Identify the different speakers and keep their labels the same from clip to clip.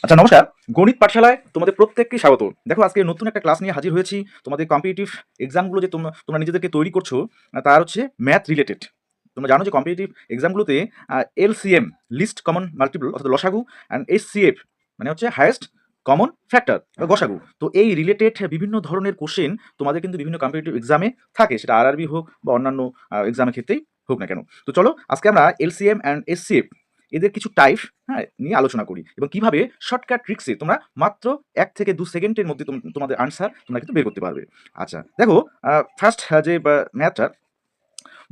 Speaker 1: আচ্ছা নমস্কার, গণিত পাঠশালায় তোমাদের প্রত্যেককে স্বাগত। দেখো আজকে নতুন একটা ক্লাস নিয়ে হাজির হয়েছি। তোমাদের কম্পিটিটিভ এক্সামগুলো যে তোমরা নিজেদেরকে তৈরি করছো, তার হচ্ছে ম্যাথ রিলেটেড। তোমরা জানো যে কম্পিটিটিভ এক্সামগুলোতে এলসিএম, লিস্ট কমন মাল্টিপল অর্থাৎ লসাগু, অ্যান্ড এইচসিএফ মানে হচ্ছে হায়েস্ট কমন ফ্যাক্টর বা গসাগু। তো এই রিলেটেড বিভিন্ন ধরনের কোশ্চেন তোমাদের কিন্তু বিভিন্ন কম্পিটিটিভ এক্সামে থাকে, সেটা আরআরবি হোক বা অন্যান্য এক্সামের ক্ষেত্রেই হোক না কেন। তো চলো আজকে আমরা এলসিএম অ্যান্ড এইচসিএফ এদের কিছু টাইপ নিয়ে আলোচনা করি এবং কিভাবে শর্টকাট ট্রিক্সে তোমরা মাত্র 1 থেকে 2 সেকেন্ডের মধ্যে তোমাদের আনসার তোমরা কিন্তু বের করতে পারবে। আচ্ছা দেখো, ফার্স্ট যে ম্যাথটা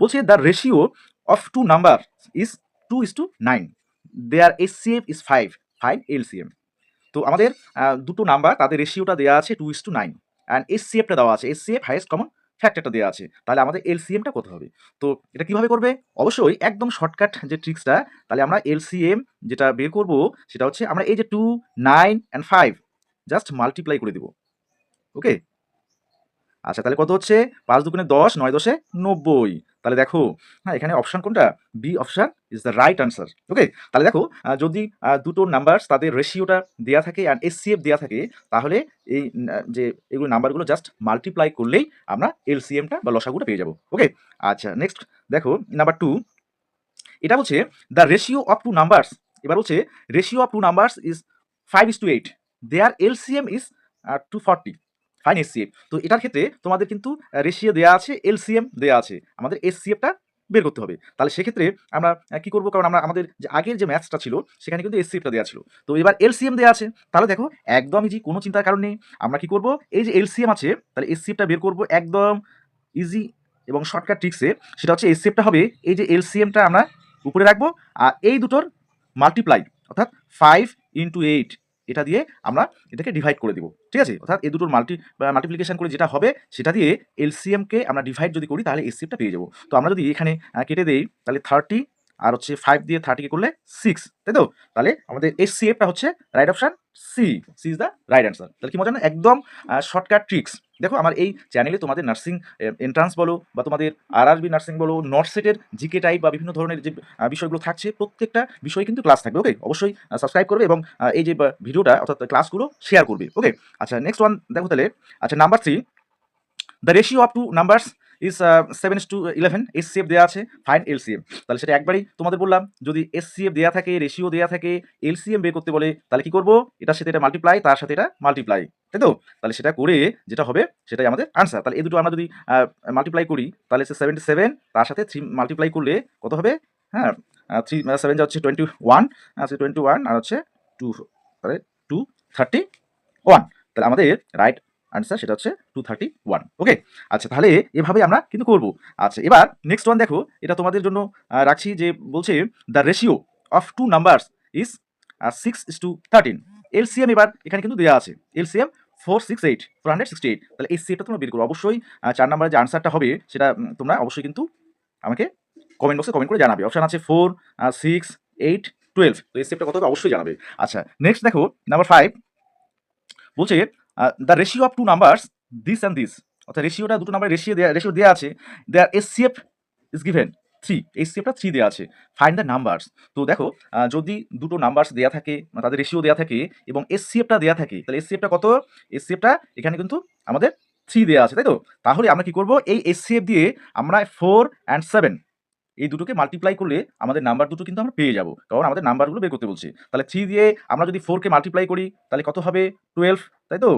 Speaker 1: বলছে, the ratio of two number is 2:9, their HCF is 5, find LCM. তো আমাদের দুটো নাম্বার তাদের রেশিওটা দেওয়া আছে 2:9 অ্যান্ড এসসিএফটা দেওয়া আছে, এসসিএফ হাইয়েস্ট কমন ফ্যাক্টরটা দেওয়া আছে। তাহলে আমাদের এলসিএমটা কত হবে? তো এটা কিভাবে করবে? অবশ্যই একদম শর্টকাট যে ট্রিক্সটা, তাহলে আমরা এলসিএম যেটা বের করব সেটা হচ্ছে আমরা এই যে 2, 9 অ্যান্ড 5 জাস্ট মাল্টিপ্লাই করে দিব। ওকে, আচ্ছা তাহলে কত হচ্ছে? 5 দুগুণে 10, 9 10 90। তাহলে দেখো, হ্যাঁ এখানে অপশন কোনটা? B option is the right answer. Okay, তাহলে দেখো যদি দুটো নাম্বারস তাদের রেশিওটা দেয়া থাকে আর এসসিএফ দেয়া থাকে, তাহলে এই যে এগুলো নাম্বারগুলো জাস্ট মাল্টিপ্লাই করলেই আমরা এলসিএমটা বা লসাগুটা পেয়ে যাব। ওকে, আচ্ছা নেক্সট দেখো নাম্বার 2, এটা বলছে the ratio of two numbers. এবার বলছে ratio of two numbers is 5:8, their LCM is 240, find HCF. তো এটার ক্ষেত্রে তোমাদের কিন্তু রেশিও দেওয়া আছে, এলসিএম দেওয়া আছে, আমাদের এসসিএফটা বের করতে হবে। তাহলে সেক্ষেত্রে আমরা কি করবো, কারণ আমরা আমাদের যে আগের যে ম্যাথসটা ছিল সেখানে কিন্তু এসসিএফটা দেওয়া ছিল, তো এবার এলসিএম দেওয়া আছে। তাহলে দেখো একদম ইজি, কোনো চিন্তার কারণ নেই। আমরা কি করব, এই যে এলসিএম আছে তাহলে এসসিএফটা বের করব একদম ইজি এবং শর্টকাট ট্রিক্সে। সেটা হচ্ছে এসসিএফটা হবে এই যে এলসিএমটা আমরা উপরে রাখবো, আর এই দুটোর মাল্টিপ্লাই অর্থাৎ 5 × 8 এটা দিয়ে আমরা এটাকে ডিভাইড করে দিব। ঠিক আছে, অর্থাৎ এই দুটোর মাল্টিপ্লিকেশন করে যেটা হবে সেটা দিয়ে এলসিএমকে আমরা ডিভাইড যদি করি তাহলে এসসিএফটা পেয়ে যাবো। তো আমরা যদি এখানে কেটে দেই তাহলে 30 আর হচ্ছে 5 দিয়ে 30 কে করলে 6, তাই তো? তাহলে আমাদের এসসিএফটা হচ্ছে right option C. C is the right answer. তাহলে কি মজা না, একদম শর্টকাট ট্রিক্স। দেখো আমার এই চ্যানেলে তোমাদের নার্সিং এন্ট্রান্স বলো বা তোমাদের আরআরবি নার্সিং বলো, নর্থ সেটের জিকে টাইপ বা বিভিন্ন ধরনের যে বিষয়গুলো থাকছে প্রত্যেকটা বিষয় কিন্তু ক্লাস থাকবে। ওকে, অবশ্যই সাবস্ক্রাইব করবে এবং এই যে ভিডিওটা অর্থাৎ ক্লাসগুলো শেয়ার করবে। ওকে, আচ্ছা নেক্সট ওয়ান দেখো তাহলে। আচ্ছা number 3, the ratio of two numbers is 7:11, HCF দেওয়া আছে, ফাইন্ড এলসিএম। তাহলে সেটা একবারই তোমাদের বললাম, যদি এসসিএফ দেওয়া থাকে, রেশিও দেওয়া থাকে, এলসিএম বের করতে বলে, তাহলে কি করব, এটার সাথে এটা মাল্টিপ্লাই, তার সাথে এটা মাল্টিপ্লাই, তাই তো? তাহলে সেটা করে যেটা হবে সেটাই আমাদের আনসার। তাহলে এই দুটো আমরা যদি মাল্টিপ্লাই করি তাহলে হচ্ছে 77, তার সাথে 3 মাল্টিপ্লাই করলে কত হবে? হ্যাঁ, 3 7 যা হচ্ছে 21, আছে 21 আর হচ্ছে 2, তাহলে 231। তাহলে আমাদের রাইট আনসার সেটা হচ্ছে 231। ওকে, আচ্ছা তাহলে এভাবে আমরা কিন্তু করব। আচ্ছা এবার নেক্সট ওয়ান দেখো, এটা তোমাদের জন্য রাখছি, যে বলছে the ratio of two numbers is 6:13। LCM এবার এখানে কিন্তু দেওয়া আছে, এলসিএম 468, তাহলে এই সেটটা তোমরা বের করো। অবশ্যই 4 নাম্বারের যে আনসারটা হবে সেটা তোমরা অবশ্যই কিন্তু আমাকে কমেন্ট বক্সে কমেন্ট করে জানাবে। অপশন আছে 4, 6, 8, 12। তো এই সেটটা কত হবে অবশ্যই জানাবে। আচ্ছা নেক্সট দেখো নাম্বার 5, বলছে the ratio of two numbers this and this, অর্থাৎ রেশিওটা দুটো নাম্বার রেশিও দেওয়া আছে, দেয়ার এসসিএফ ইজ গিভেন 3, এসসিএফটা 3 দেওয়া আছে, ফাইন্ড দ্য নাম্বারস। তো দেখো যদি দুটো নাম্বারস দেওয়া থাকে, তাদের রেশিও দেওয়া থাকে এবং এসসিএফটা দেওয়া থাকে, তাহলে এসসিএফটা কত? এসসিএফটা এখানে কিন্তু আমাদের 3 দেওয়া আছে, তাই তো? তাহলে আমরা কি করব, এই এসসিএফ দিয়ে আমরা 4 অ্যান্ড 7 এই দুটোকে মাল্টিপ্লাই করলে আমাদের নাম্বার দুটো কিন্তু আমরা পেয়ে যাব, কারণ আমাদের নাম্বারগুলো বের করতে বলছে। তাহলে 3 দিয়ে আমরা যদি 4 কে মাল্টিপ্লাই করি তাহলে কত হবে? 12, তাই তো?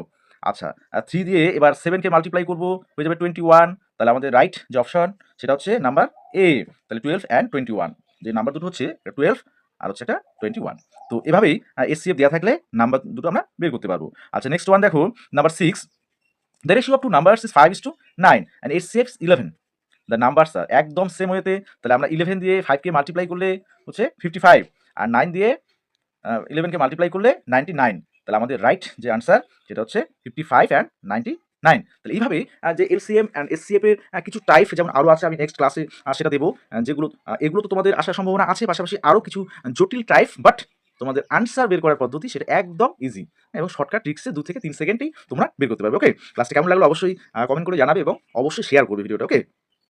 Speaker 1: আচ্ছা 3 দিয়ে এবার 7 কে মাল্টিপ্লাই করব, হয়ে যাবে 21। তাহলে আমাদের রাইট যে অপশন সেটা হচ্ছে নাম্বার এ। তাহলে 12 অ্যান্ড 21, যে নাম্বার দুটো হচ্ছে 12 আর হচ্ছে এটা 21। তো এভাবেই এসসিএফ দেওয়া থাকলে নাম্বার দুটো আমরা বের করতে পারবো। আচ্ছা নেক্সট ওয়ান দেখো number 6, the ratio of two numbers is 5:9 and SCF 11। The numbers are একদম সেম ওয়েতে, তাহলে আমরা 11 দিয়ে 5 কে মাল্টিপ্লাই করলে হচ্ছে 55, আর 9 দিয়ে 11 কে মাল্টিপ্লাই করলে 99। তাহলে আমাদের রাইট যে আনসার সেটা হচ্ছে 55 অ্যান্ড 99। তাহলে এইভাবে যে এলসিএম অ্যান্ড এসসিএফ এর কিছু টাইপ যেমন আরও আছে, আমি নেক্সট ক্লাসে সেটা দেবো। যেগুলো এগুলো তো তোমাদের আসার সম্ভাবনা আছে, পাশাপাশি আরও কিছু জটিল টাইপ, বাট তোমাদের আনসার বের করার পদ্ধতি সেটা একদম ইজি এবং শর্টকাট ট্রিক্সে 2 থেকে 3 সেকেন্ডেই তোমরা বের করতে পারবে। ওকে, ক্লাসটা কেমন লাগলো অবশ্যই কমেন্ট করে জানাবে এবং অবশ্যই শেয়ার করবে ভিডিওটা। ওকে।